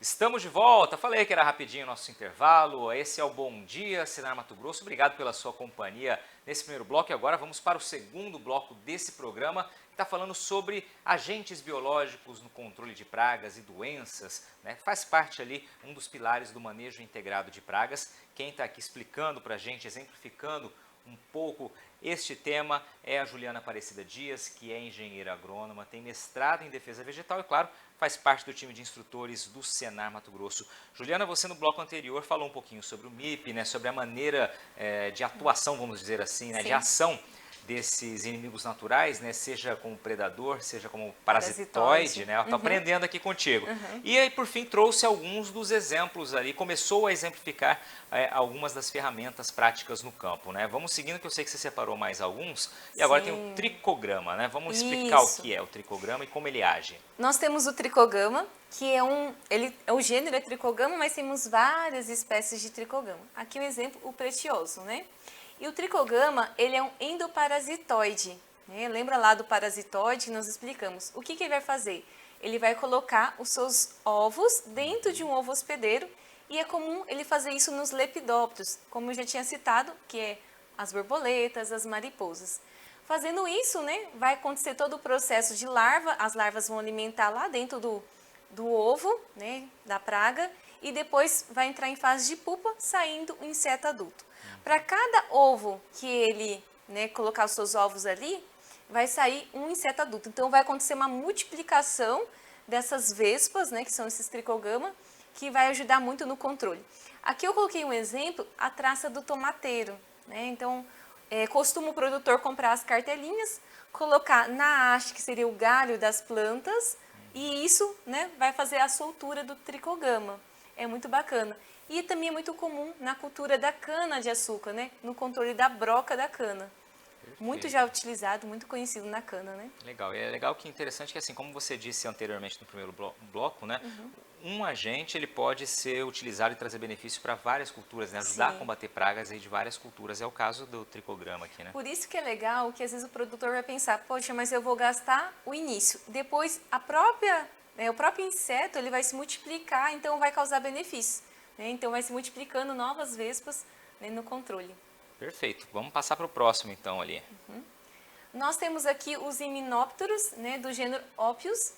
Estamos de volta, falei que era rapidinho o nosso intervalo, esse é o Bom Dia, Senar Mato Grosso, obrigado pela sua companhia nesse primeiro bloco e agora vamos para o segundo bloco desse programa, que está falando sobre agentes biológicos no controle de pragas e doenças, né? Faz parte ali um dos pilares do manejo integrado de pragas. Quem está aqui explicando para a gente, exemplificando um pouco este tema é a Juliana Aparecida Dias, que é engenheira agrônoma, tem mestrado em defesa vegetal e, claro, faz parte do time de instrutores do Senar Mato Grosso. Juliana, você no bloco anterior falou um pouquinho sobre o MIP, né, sobre a maneira de atuação, vamos dizer assim, né, de Sim. ação desses inimigos naturais, né, seja como predador, seja como Parasitoide. parasitoide, né, eu estou aprendendo aqui contigo. E aí, por fim, trouxe alguns dos exemplos ali, começou a exemplificar algumas das ferramentas práticas no campo, né. Vamos seguindo, que eu sei que você separou mais alguns, e agora tem o Sim. tricograma, né, vamos explicar o Isso. que é o tricograma e como ele age. Nós temos o tricogama, que é o gênero é tricogama, mas temos várias espécies de tricogama. Aqui um exemplo, o pretioso, né? E o tricogama, ele é um endoparasitoide, né? Lembra lá do parasitoide que nós explicamos? O que ele vai fazer? Ele vai colocar os seus ovos dentro de um ovo hospedeiro e é comum ele fazer isso nos lepidópteros, como eu já tinha citado, que é as borboletas, as mariposas. Fazendo isso, né, vai acontecer todo o processo de larva, as larvas vão alimentar lá dentro do ovo, né, da praga, e depois vai entrar em fase de pupa, saindo o inseto adulto. Para cada ovo que ele, né, colocar os seus ovos ali, vai sair um inseto adulto. Então vai acontecer uma multiplicação dessas vespas, né, que são esses tricogama, que vai ajudar muito no controle. Aqui eu coloquei um exemplo, a traça do tomateiro, né? Então, costuma o produtor comprar as cartelinhas, colocar na haste, que seria o galho das plantas, e isso, né, vai fazer a soltura do tricogama. É muito bacana. E também é muito comum na cultura da cana-de-açúcar, né, no controle da broca da cana. Muito já utilizado, muito conhecido na cana, né? Legal, e é legal que interessante que assim, como você disse anteriormente no primeiro bloco, né, um agente ele pode ser utilizado e trazer benefício para várias culturas, né, ajudar a Sim. combater pragas aí de várias culturas, é o caso do tricograma aqui, né? Por isso que é legal que às vezes o produtor vai pensar, poxa, mas eu vou gastar o início. Depois o próprio inseto ele vai se multiplicar, então vai causar benefício, né? Então vai se multiplicando novas vespas, né, no controle. Perfeito, vamos passar para o próximo então ali. Nós temos aqui os himenópteros, né, do gênero Ophius,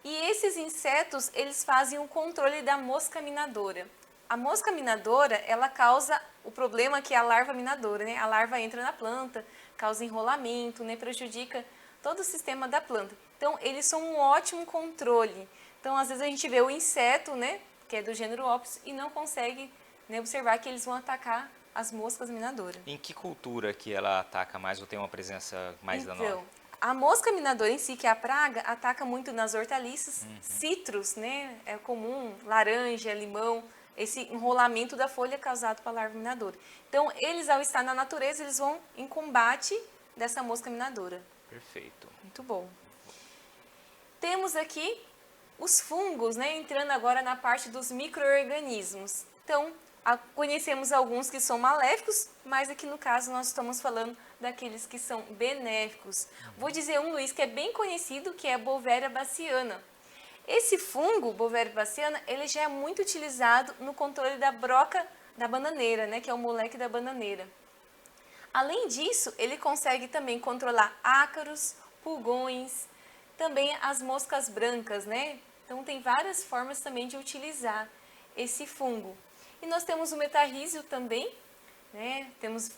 e esses insetos, eles fazem o controle da mosca minadora. A mosca minadora, ela causa o problema que é a larva minadora, né? A larva entra na planta, causa enrolamento, né, prejudica todo o sistema da planta. Então, eles são um ótimo controle. Então, às vezes a gente vê o inseto, né, que é do gênero Ophius, e não consegue, né, observar que eles vão atacar as moscas minadoras. Em que cultura que ela ataca mais ou tem uma presença mais danosa? Então, a mosca minadora em si, que é a praga, ataca muito nas hortaliças, citros, né? É comum, laranja, limão, esse enrolamento da folha causado pela larva minadora. Então, eles ao estar na natureza, eles vão em combate dessa mosca minadora. Perfeito. Muito bom. Temos aqui os fungos, né? Entrando agora na parte dos micro-organismos. Então, conhecemos alguns que são maléficos, mas aqui no caso nós estamos falando daqueles que são benéficos. Vou dizer um, Luiz, que é bem conhecido, que é a Bovéria baciana. Esse fungo, Bovéria baciana, ele já é muito utilizado no controle da broca da bananeira, né, que é o moleque da bananeira. Além disso, ele consegue também controlar ácaros, pulgões, também as moscas brancas, né? Então tem várias formas também de utilizar esse fungo. E nós temos o metarrísio também, né? Temos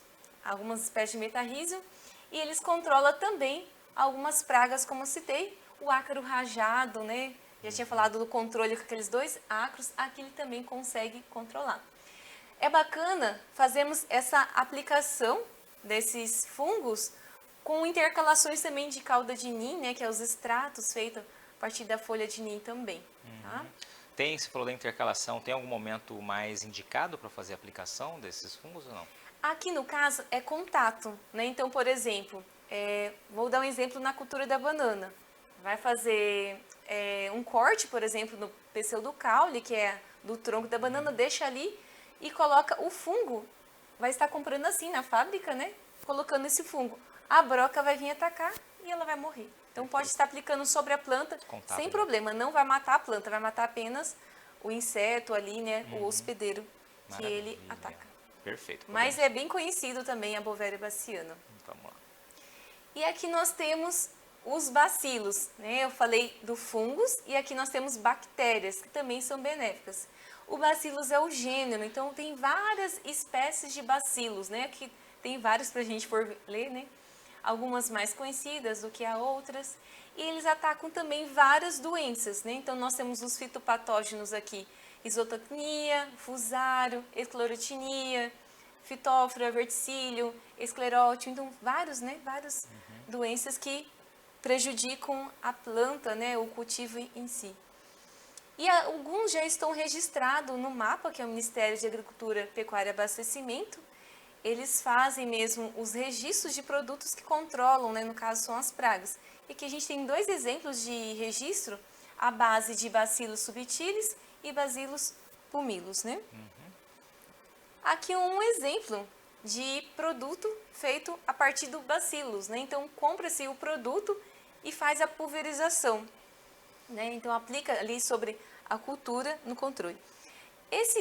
algumas espécies de metarrísio e eles controlam também algumas pragas, como eu citei, o ácaro rajado, né? Já tinha falado do controle com aqueles dois ácaros, aqui ele também consegue controlar. É bacana fazermos essa aplicação desses fungos com intercalações também de cauda de nim, né? Que é os extratos feitos a partir da folha de nim também, tá? Você falou da intercalação, tem algum momento mais indicado para fazer a aplicação desses fungos ou não? Aqui no caso é contato, né? Então, por exemplo, vou dar um exemplo na cultura da banana. Vai fazer um corte, por exemplo, no pseudocaule, que é do tronco da banana, deixa ali e coloca o fungo. Vai estar comprando assim na fábrica, né? Colocando esse fungo. A broca vai vir atacar e ela vai morrer. Então pode estar aplicando sobre a planta Contato, sem né? problema, não vai matar a planta, vai matar apenas o inseto ali, né, o hospedeiro, que ele Maravilha. ataca. Perfeito. Mas é bem conhecido também a Bovéria baciana. Vamos lá. E aqui nós temos os bacilos, né? Eu falei do fungos e aqui nós temos bactérias, que também são benéficas. O bacilos é o gênero, então tem várias espécies de bacilos, né? Aqui tem vários para a gente for ler, né? Algumas mais conhecidas do que a outras. E eles atacam também várias doenças, né? Então nós temos os fitopatógenos aqui, isotacnia, fusário, esclerotinia, fitófora, verticílio, esclerótio, então vários, né? Várias doenças que prejudicam a planta, né? O cultivo em si. E alguns já estão registrados no MAPA, que é o Ministério de Agricultura, Pecuária e Abastecimento. Eles fazem mesmo os registros de produtos que controlam, né? No caso são as pragas. E aqui a gente tem 2 exemplos de registro à base de Bacillus subtilis e Bacillus pumilus, né? Aqui um exemplo de produto feito a partir do Bacillus, né? Então compra-se o produto e faz a pulverização, né? Então aplica ali sobre a cultura no controle.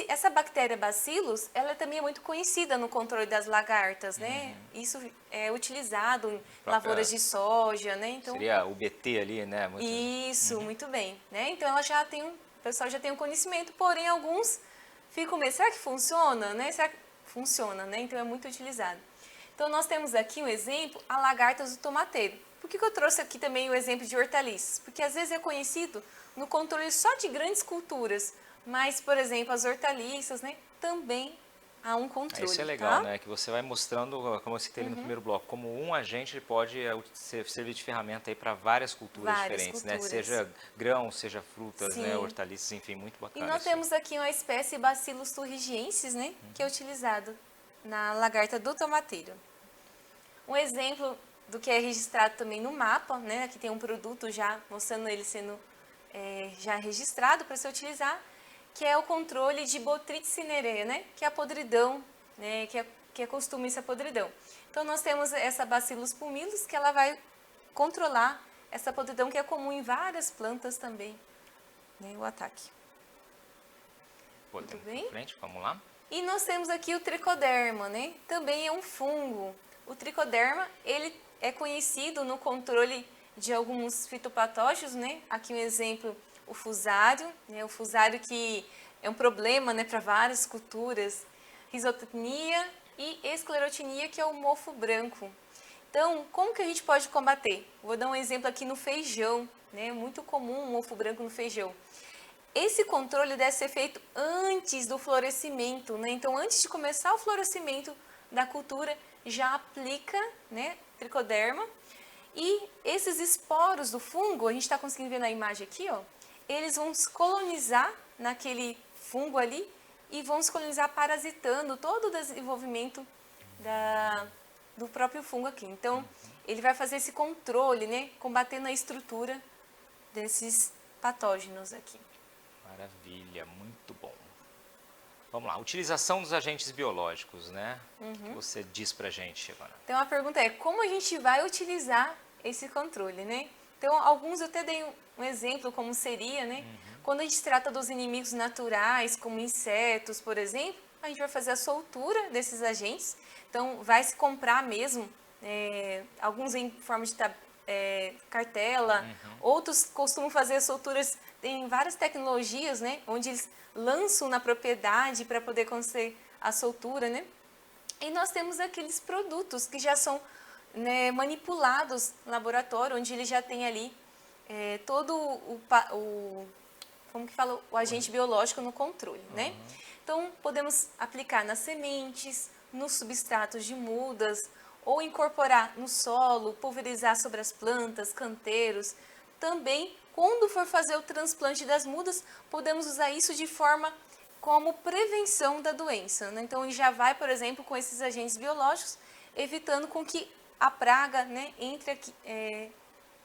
Essa bactéria Bacillus, ela também é muito conhecida no controle das lagartas, né? Isso é utilizado em lavouras de soja, né? Então, seria o BT ali, né? isso, muito bem, né? Então ela já tem o pessoal já tem um conhecimento, porém alguns ficam meio, será que funciona, né? Será que funciona, né? Então é muito utilizado. Então nós temos aqui um exemplo, a lagarta do tomateiro. Por que eu trouxe aqui também o exemplo de hortaliças? Porque às vezes é conhecido no controle só de grandes culturas, mas, por exemplo, as hortaliças, né, também há um controle. Isso é legal, tá? né? Que você vai mostrando, como eu citei no primeiro bloco, como um agente pode servir de ferramenta aí para várias culturas diferentes, né? Seja grão, seja frutas, né? Hortaliças, enfim, muito bacana. E nós temos aqui uma espécie Bacillus thuringiensis, né? Que é utilizado na lagarta do tomateiro. Um exemplo do que é registrado também no mapa, né? Aqui tem um produto já mostrando ele sendo já registrado para se utilizar, que é o controle de Botrytis cinerea, né? Que é a podridão, né? Que é costume essa podridão. Então nós temos essa Bacillus pumilus que ela vai controlar essa podridão que é comum em várias plantas também, né? O ataque. Muito bem. Frente, vamos lá. E nós temos aqui o tricoderma, né? Também é um fungo. O tricoderma, ele é conhecido no controle de alguns fitopatógenos, né? Aqui um exemplo, o fusário, né? O fusário que é um problema, né, para várias culturas, risotecnia e esclerotinia, que é o mofo branco. Então, como que a gente pode combater? Vou dar um exemplo aqui no feijão, né? Muito comum o mofo branco no feijão. Esse controle deve ser feito antes do florescimento, né? Então, antes de começar o florescimento da cultura, já aplica, né, tricoderma. E esses esporos do fungo, a gente está conseguindo ver na imagem aqui, ó, eles vão se colonizar naquele fungo ali e vão se colonizar parasitando todo o desenvolvimento do próprio fungo aqui. Então, ele vai fazer esse controle, né, combatendo a estrutura desses patógenos aqui. Maravilha, muito bom. Vamos lá, utilização dos agentes biológicos, né? O que você diz pra gente agora? Então a pergunta é, como a gente vai utilizar esse controle, né? Então alguns eu até dei um exemplo como seria, né? Quando a gente trata dos inimigos naturais, como insetos, por exemplo, a gente vai fazer a soltura desses agentes. Então vai se comprar mesmo, alguns em forma de cartela, outros costumam fazer solturas, tem várias tecnologias, né? Onde eles lançam na propriedade para poder acontecer a soltura, né? E nós temos aqueles produtos que já são, né, manipulados no laboratório, onde ele já tem ali todo como que fala, o agente biológico no controle, né? Então, podemos aplicar nas sementes, nos substratos de mudas, ou incorporar no solo, pulverizar sobre as plantas, canteiros. Também, quando for fazer o transplante das mudas, podemos usar isso de forma como prevenção da doença, né? Então, ele já vai, por exemplo, com esses agentes biológicos, evitando com que a praga, né, entre aqui,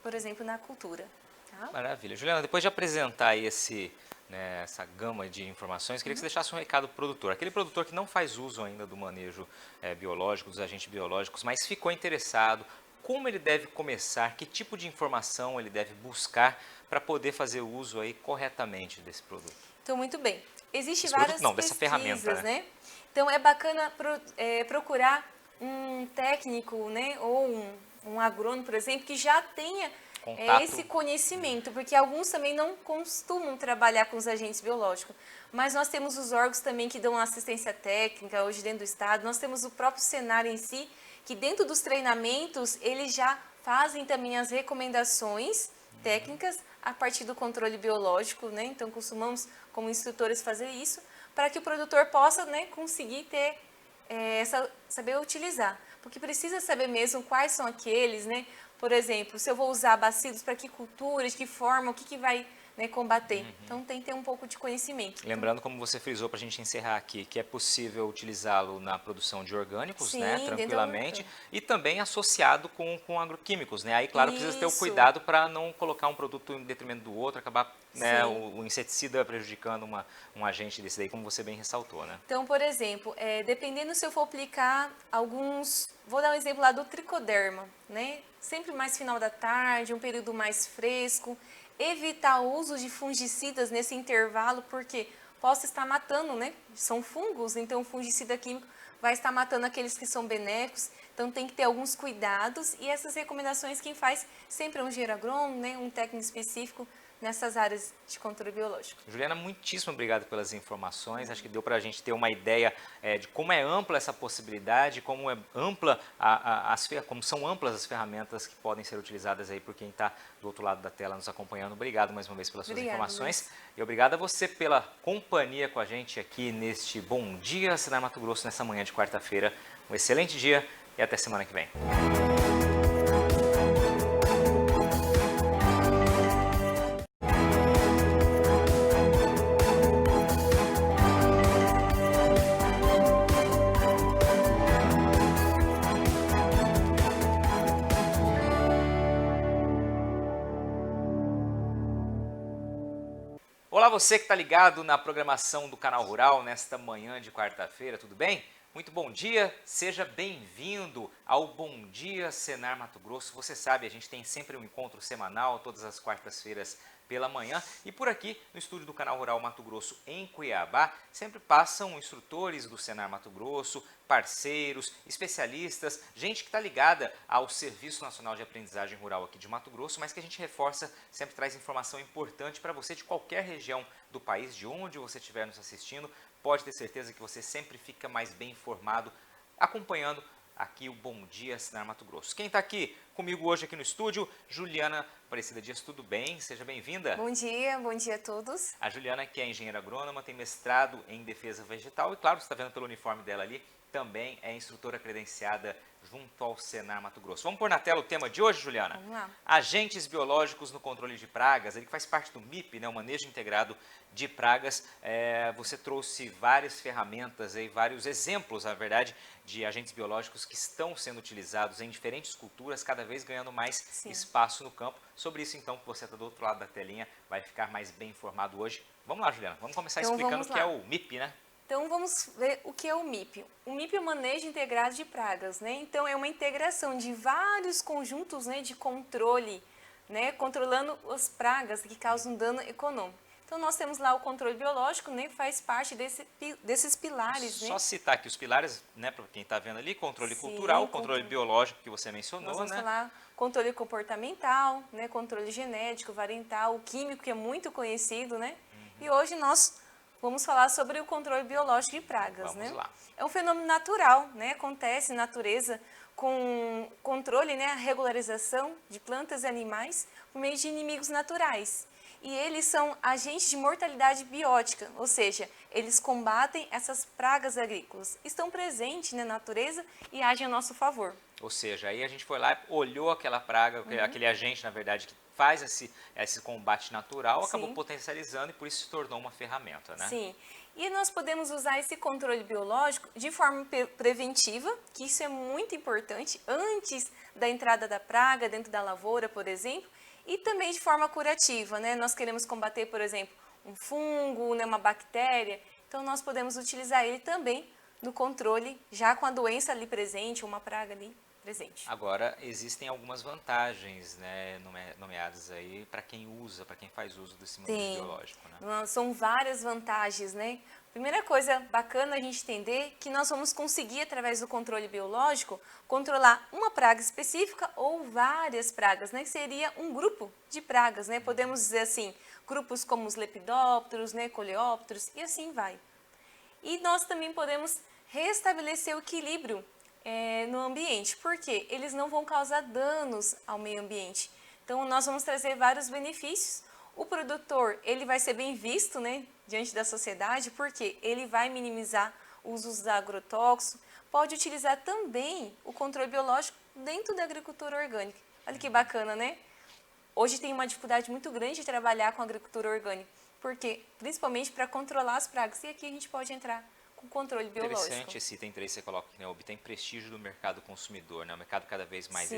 por exemplo, na cultura. Tá? Maravilha. Juliana, depois de apresentar aí essa gama de informações, queria que você deixasse um recado para o produtor. Aquele produtor que não faz uso ainda do manejo biológico, dos agentes biológicos, mas ficou interessado, como ele deve começar, que tipo de informação ele deve buscar para poder fazer uso aí corretamente desse produto? Então, muito bem. Existem Esse produto várias não, dessa pesquisas, ferramenta, né? Então, é bacana procurar um técnico, né? Ou um agrônomo, por exemplo, que já tenha Contato. esse conhecimento, porque alguns também não costumam trabalhar com os agentes biológicos. Mas nós temos os órgãos também que dão assistência técnica, hoje dentro do estado. Nós temos o próprio Senar em si, que dentro dos treinamentos, eles já fazem também as recomendações técnicas a partir do controle biológico, né? Então, costumamos, como instrutores, fazer isso, para que o produtor possa, né, conseguir ter, saber utilizar. Porque precisa saber mesmo quais são aqueles, né? Por exemplo, se eu vou usar bacilos para que cultura, de que forma, o que vai, né, combater. Então, tem que ter um pouco de conhecimento. Lembrando, como você frisou para a gente encerrar aqui, que é possível utilizá-lo na produção de orgânicos, Sim, né, dentro do tranquilamente, orgânico. e também associado com agroquímicos, né? Aí, claro, precisa ter o Isso. cuidado para não colocar um produto em detrimento do outro, acabar, né, Sim. o inseticida prejudicando um agente desse daí, como você bem ressaltou, né? Então, por exemplo, dependendo se eu for aplicar alguns... Vou dar um exemplo lá do tricoderma, né? Sempre mais final da tarde, um período mais fresco. Evitar o uso de fungicidas nesse intervalo, porque posso estar matando, né? São fungos, então o fungicida químico vai estar matando aqueles que são benéficos. Então, tem que ter alguns cuidados. E essas recomendações quem faz sempre é um engenheiro agrônomo, né? Um técnico específico nessas áreas de controle biológico. Juliana, muitíssimo obrigado pelas informações. Acho que deu para a gente ter uma ideia de como é ampla essa possibilidade, como é ampla como são amplas as ferramentas que podem ser utilizadas aí por quem está do outro lado da tela nos acompanhando. Obrigado mais uma vez pelas suas informações. Luiz. E obrigado a você pela companhia com a gente aqui neste Bom Dia Senar Mato Grosso, nessa manhã de quarta-feira. Um excelente dia e até semana que vem. Olá, você que está ligado na programação do Canal Rural nesta manhã de quarta-feira, tudo bem? Muito bom dia, seja bem-vindo ao Bom Dia Senar Mato Grosso. Você sabe, a gente tem sempre um encontro semanal, todas as quartas-feiras pela manhã. E por aqui, no estúdio do Canal Rural Mato Grosso, em Cuiabá, sempre passam instrutores do Senar Mato Grosso, parceiros, especialistas, gente que está ligada ao Serviço Nacional de Aprendizagem Rural aqui de Mato Grosso, mas que a gente reforça, sempre traz informação importante para você de qualquer região do país, de onde você estiver nos assistindo. Pode ter certeza que você sempre fica mais bem informado, acompanhando aqui o Bom Dia Senar Mato Grosso. Quem está aqui comigo hoje aqui no estúdio, Juliana Aparecida Dias, tudo bem? Seja bem-vinda. Bom dia a todos. A Juliana, que é engenheira agrônoma, tem mestrado em defesa vegetal e, claro, você está vendo pelo uniforme dela ali, também é instrutora credenciada junto ao Senar Mato Grosso. Vamos pôr na tela o tema de hoje, Juliana? Vamos lá. Agentes biológicos no controle de pragas, ele faz parte do MIP, né, o Manejo Integrado de Pragas. Você trouxe várias ferramentas, vários exemplos, na verdade, de agentes biológicos que estão sendo utilizados em diferentes culturas, cada vez ganhando mais espaço no campo. Sobre isso, então, que você está do outro lado da telinha, vai ficar mais bem informado hoje. Vamos lá, Juliana, vamos começar explicando o que é o MIP, né? Então, vamos ver o que é o MIP. O MIP é o Manejo Integrado de Pragas, né? Então, é uma integração de vários conjuntos, né, de controle, né, controlando as pragas que causam dano econômico. Então, nós temos lá o controle biológico, né, faz parte desses pilares. Só né? citar aqui os pilares, né, para quem está vendo ali, controle cultural, controle biológico que você mencionou, nós vamos né? falar controle comportamental, né, controle genético, variantal, o químico, que é muito conhecido, né? E hoje nós vamos falar sobre o controle biológico de pragas, Vamos lá. É um fenômeno natural, né? Acontece na natureza com controle, né? A regularização de plantas e animais por meio de inimigos naturais. E eles são agentes de mortalidade biótica, ou seja, eles combatem essas pragas agrícolas. Estão presentes na natureza e agem a nosso favor. Ou seja, aí a gente foi lá, olhou aquela praga, aquele agente, na verdade, que faz esse combate natural, acabou potencializando e por isso se tornou uma ferramenta, né? Sim. E nós podemos usar esse controle biológico de forma preventiva, que isso é muito importante, antes da entrada da praga dentro da lavoura, por exemplo, e também de forma curativa, né? Nós queremos combater, por exemplo, um fungo, né, uma bactéria, então nós podemos utilizar ele também no controle, já com a doença ali presente, uma praga ali. presente. Agora, existem algumas vantagens, né, nomeadas aí para quem usa, para quem faz uso desse manejo biológico, né? São várias vantagens, né? Primeira coisa bacana a gente entender que nós vamos conseguir, através do controle biológico, controlar uma praga específica ou várias pragas, né? Que seria um grupo de pragas, né? Podemos dizer assim, grupos como os lepidópteros, né? Coleópteros e assim vai. E nós também podemos restabelecer o equilíbrio no ambiente, porque eles não vão causar danos ao meio ambiente. Então, nós vamos trazer vários benefícios. O produtor, ele vai ser bem visto, né, diante da sociedade, porque ele vai minimizar os usos da agrotóxico, pode utilizar também o controle biológico dentro da agricultura orgânica. Olha que bacana, né? Hoje tem uma dificuldade muito grande de trabalhar com a agricultura orgânica, porque principalmente para controlar as pragas. E aqui a gente pode entrar com controle biológico. Interessante esse item 3 que você coloca aqui, né? Obtém prestígio do mercado consumidor, né? O mercado cada vez mais Sim,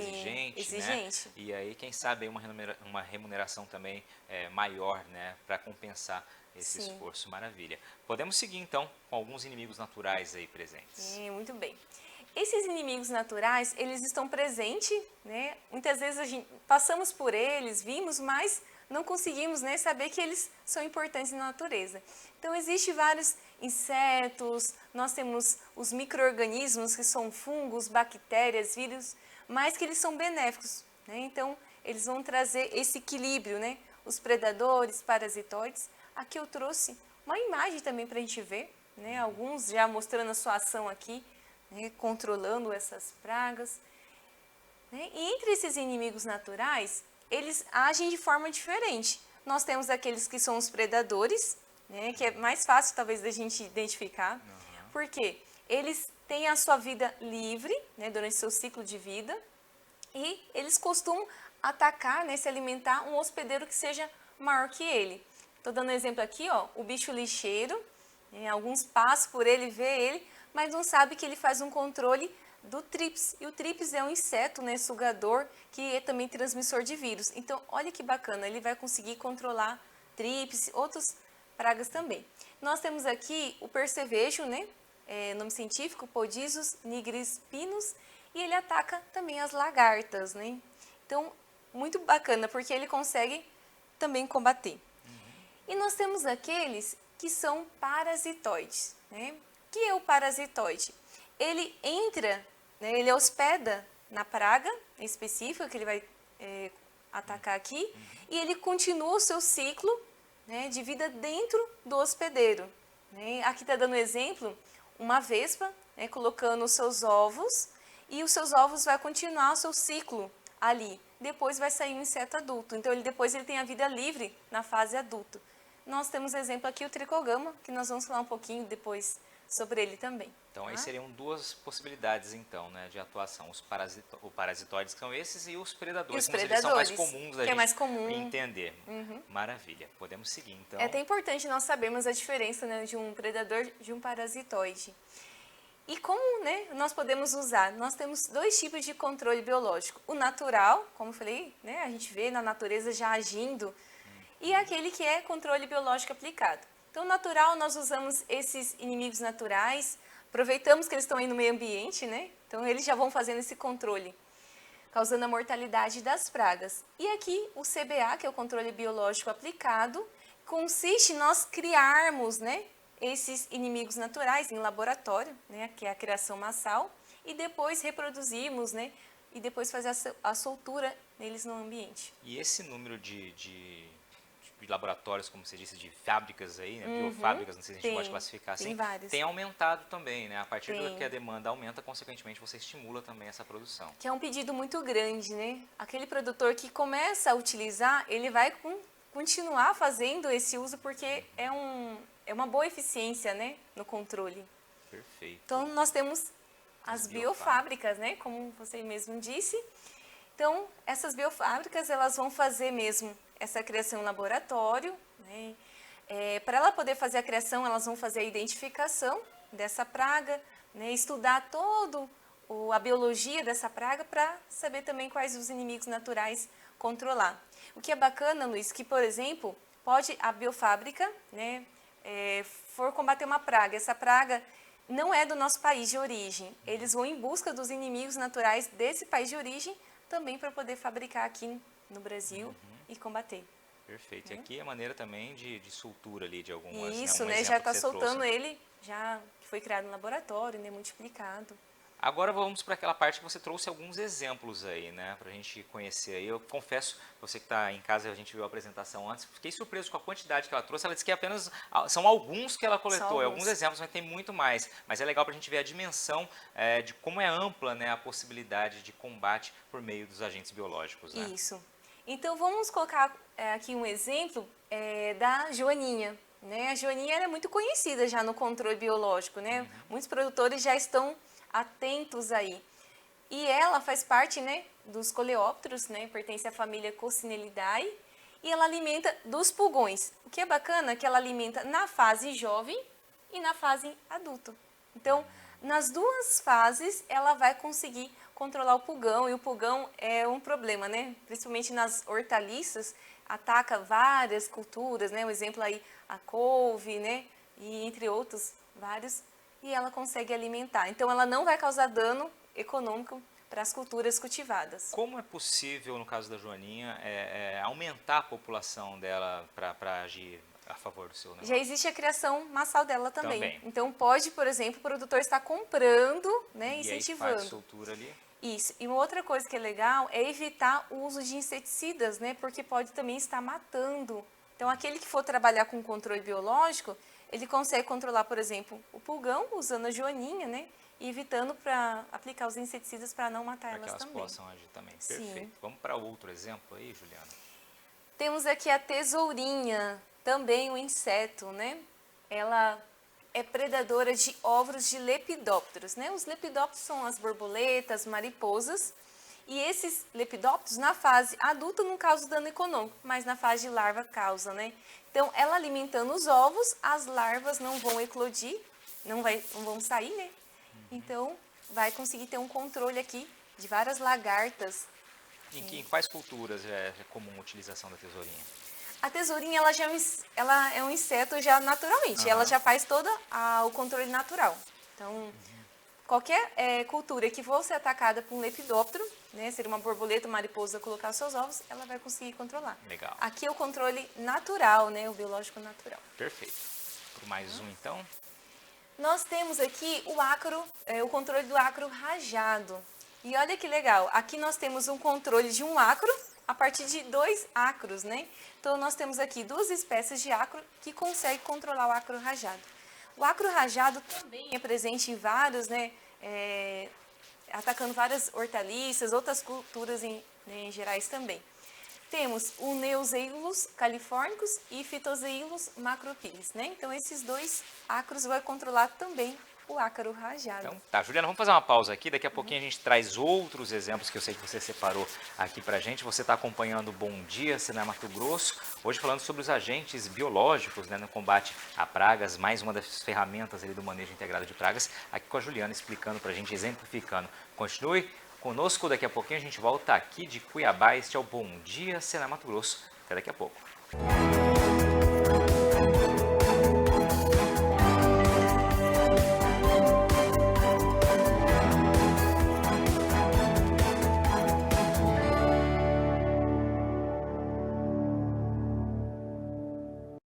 exigente, né? E aí, quem sabe, uma remuneração também maior, né? Para compensar esse esforço. Maravilha. Podemos seguir, então, com alguns inimigos naturais aí presentes. Sim, muito bem. Esses inimigos naturais, eles estão presentes, né? Muitas vezes a gente passamos por eles, vimos, mas não conseguimos, né, saber que eles são importantes na natureza. Então, existem vários insetos, nós temos os micro-organismos, que são fungos, bactérias, vírus, mas que eles são benéficos, né? Então, eles vão trazer esse equilíbrio, né? Os predadores, parasitoides. Aqui eu trouxe uma imagem também para a gente ver, né? Alguns já mostrando a sua ação aqui, né? Controlando essas pragas. Né? E entre esses inimigos naturais, eles agem de forma diferente. Nós temos aqueles que são os predadores, né, que é mais fácil talvez da gente identificar, porque eles têm a sua vida livre, né, durante seu ciclo de vida, e eles costumam atacar, né, se alimentar um hospedeiro que seja maior que ele. Estou dando um exemplo aqui, ó, o bicho lixeiro, né, alguns passam por ele, vê ele, mas não sabe que ele faz um controle do trips. E o trips é um inseto, né, sugador, que é também transmissor de vírus. Então, olha que bacana, ele vai conseguir controlar trips, outras pragas também. Nós temos aqui o percevejo, né, nome científico, Podizos nigrispinus, e ele ataca também as lagartas, né? Então, muito bacana, porque ele consegue também combater. E nós temos aqueles que são parasitoides, né? O que é o parasitoide? Ele entra, né, ele hospeda na praga específica que ele vai atacar aqui, e ele continua o seu ciclo, né, de vida dentro do hospedeiro. Né? Aqui está dando um exemplo, uma vespa, né, colocando os seus ovos, e os seus ovos vai continuar o seu ciclo ali. Depois vai sair um inseto adulto, então depois ele tem a vida livre na fase adulta. Nós temos exemplo aqui o tricogama, que nós vamos falar um pouquinho depois sobre ele também. Então, aí seriam duas possibilidades, então, né, de atuação. Os parasitoides, que são esses, e os predadores, eles são mais comuns da gente entender. Maravilha. Podemos seguir, então. É até importante nós sabermos a diferença, né, de um predador de um parasitoide. E como, né, nós podemos usar? Nós temos dois tipos de controle biológico. O natural, como eu falei, né, a gente vê na natureza já agindo, e aquele que é controle biológico aplicado. Então, natural, nós usamos esses inimigos naturais, aproveitamos que eles estão aí no meio ambiente, né? Então, eles já vão fazendo esse controle, causando a mortalidade das pragas. E aqui, o CBA, que é o controle biológico aplicado, consiste em nós criarmos, né, esses inimigos naturais em laboratório, né, que é a criação massal, e depois reproduzimos, né, e depois fazer a soltura neles no ambiente. E esse número de laboratórios, como você disse, de fábricas aí, né, biofábricas, não sei se a gente pode classificar assim, tem aumentado também, né? A partir do que a demanda aumenta, consequentemente você estimula também essa produção. Que é um pedido muito grande, né? Aquele produtor que começa a utilizar, ele vai continuar fazendo esse uso porque é uma boa eficiência, né, no controle. Perfeito. Então, nós temos as biofábricas, né, como você mesmo disse. Então, essas biofábricas, elas vão fazer mesmo essa criação em laboratório, né? Para ela poder fazer a criação, elas vão fazer a identificação dessa praga, né? Estudar todo a biologia dessa praga para saber também quais os inimigos naturais controlar. O que é bacana, Luiz, que, por exemplo, pode a biofábrica, né, for combater uma praga, essa praga não é do nosso país de origem. Eles vão em busca dos inimigos naturais desse país de origem também para poder fabricar aqui no Brasil e combater. Perfeito. E aqui é a maneira também de soltura ali de algumas... Isso, um né? exemplo Já que está você soltando trouxe. ele, já que foi criado no laboratório, né? Multiplicado. Agora vamos para aquela parte que você trouxe alguns exemplos aí, né, para a gente conhecer. Eu confesso, você que está em casa, a gente viu a apresentação antes, fiquei surpreso com a quantidade que ela trouxe. Ela disse que apenas são alguns que ela coletou, alguns exemplos, mas tem muito mais. Mas é legal para a gente ver a dimensão de como é ampla, né, a possibilidade de combate por meio dos agentes biológicos. Né? Isso. Então vamos colocar aqui um exemplo da joaninha. Né? A joaninha é muito conhecida já no controle biológico, né? Muitos produtores já estão atentos aí. E ela faz parte, né, dos coleópteros, né, pertence à família Coccinellidae, e ela alimenta dos pulgões. O que é bacana é que ela alimenta na fase jovem e na fase adulta. Então, nas duas fases, ela vai conseguir controlar o pulgão, e o pulgão é um problema, né? Principalmente nas hortaliças, ataca várias culturas, né? Um exemplo aí, a couve, né? E entre outros, vários, e ela consegue alimentar. Então, ela não vai causar dano econômico para as culturas cultivadas. Como é possível, no caso da joaninha, aumentar a população dela para agir a favor do seu negócio? Já existe a criação massal dela também. Então, pode, por exemplo, o produtor estar comprando, né, incentivando. E aí faz soltura ali. Isso. E uma outra coisa que é legal é evitar o uso de inseticidas, né, porque pode também estar matando. Então, aquele que for trabalhar com controle biológico, ele consegue controlar, por exemplo, o pulgão usando a joaninha, né? E evitando para aplicar os inseticidas para não matar elas também. Para que elas possam agir também. Sim. Perfeito. Vamos para outro exemplo aí, Juliana. Temos aqui a tesourinha, também um inseto, né? Ela é predadora de ovos de lepidópteros, né? Os lepidópteros são as borboletas, mariposas. E esses lepidópteros, na fase adulta, não causam dano econômico, mas na fase de larva causa, né? Então, ela alimentando os ovos, as larvas não vão eclodir, não vão sair, né? Então, vai conseguir ter um controle aqui de várias lagartas. Em quais culturas é comum a utilização da tesourinha? A tesourinha, ela é um inseto já naturalmente, ela já faz todo o controle natural. Então, qualquer cultura que for ser atacada por um lepidóptero, né, seria uma borboleta, uma mariposa, colocar os seus ovos, ela vai conseguir controlar. Legal. Aqui é o controle natural, né, o biológico natural. Perfeito. Por mais um, então. Nós temos aqui o controle do acro rajado. E olha que legal, aqui nós temos um controle de um acro a partir de 2 acros, né? Então, nós temos aqui 2 espécies de acro que conseguem controlar o acro rajado. O acro rajado também é presente em vários, né? Atacando várias hortaliças, outras culturas em gerais também. Temos o Neuseiulus californicus e Phytozeilus macrophyllus, né? Então, esses 2 acros vão controlar também o ácaro rajado. Então, tá, Juliana, vamos fazer uma pausa aqui. Daqui a pouquinho a gente traz outros exemplos que eu sei que você separou aqui pra gente. Você está acompanhando o Bom Dia Senar Mato Grosso. Hoje falando sobre os agentes biológicos, né, no combate a pragas. Mais uma das ferramentas ali do manejo integrado de pragas. Aqui com a Juliana explicando pra gente, exemplificando. Continue conosco, daqui a pouquinho a gente volta aqui de Cuiabá. Este é o Bom Dia Senar Mato Grosso. Até daqui a pouco.